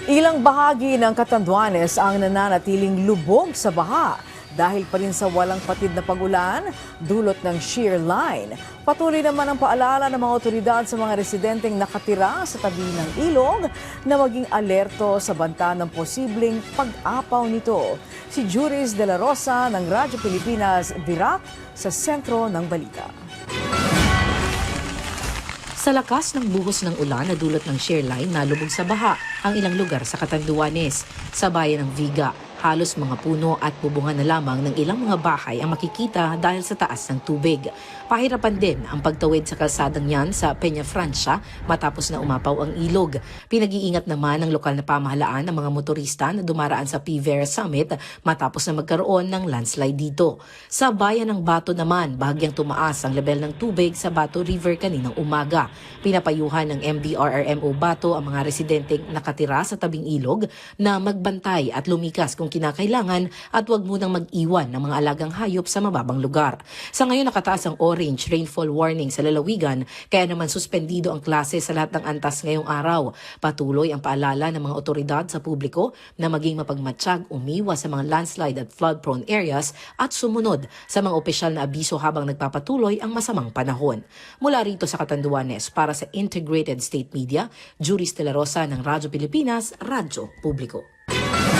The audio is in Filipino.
Ilang bahagi ng Catanduanes ang nananatiling lubog sa baha dahil pa rin sa walang patid na pag-ulan dulot ng shear line. Patuloy naman ang paalala ng mga otoridad sa mga residenteng nakatira sa tabi ng ilog na maging alerto sa banta ng posibleng pag-apaw nito. Si Juris De La Rosa ng Radyo Pilipinas, Virac, sa sentro ng balita. Sa lakas ng buhos ng ulan na dulot ng shear line, nalubog sa baha ang ilang lugar sa Catanduanes. Sa bayan ng Viga, halos mga puno at bubungan na lamang ng ilang mga bahay ang makikita dahil sa taas ng tubig. Pahirapan din ang pagtawid sa kalsadang yan sa Peña Francia matapos na umapaw ang ilog. Pinag-iingat naman ng lokal na pamahalaan ng mga motorista na dumaraan sa P-Vera Summit matapos na magkaroon ng landslide dito. Sa bayan ng Bato naman, bahagyang tumaas ang level ng tubig sa Bato River kaninang umaga. Pinapayuhan ng MDRRMO Bato ang mga residenteng nakatira sa tabing ilog na magbantay at lumikas kung kinakailangan at huwag munang mag-iwan ng mga alagang hayop sa mababang lugar. Sa ngayon nakataas ang orange rainfall warning sa lalawigan kaya naman suspendido ang klase sa lahat ng antas ngayong araw. Patuloy ang paalala ng mga otoridad sa publiko na maging mapagmatsyag, umiwas sa mga landslide at flood-prone areas at sumunod sa mga opisyal na abiso habang nagpapatuloy ang masamang panahon. Mula rito sa Catanduanes para sa Integrated State Media, Juris De La Rosa ng Radyo Pilipinas, Radyo Publiko.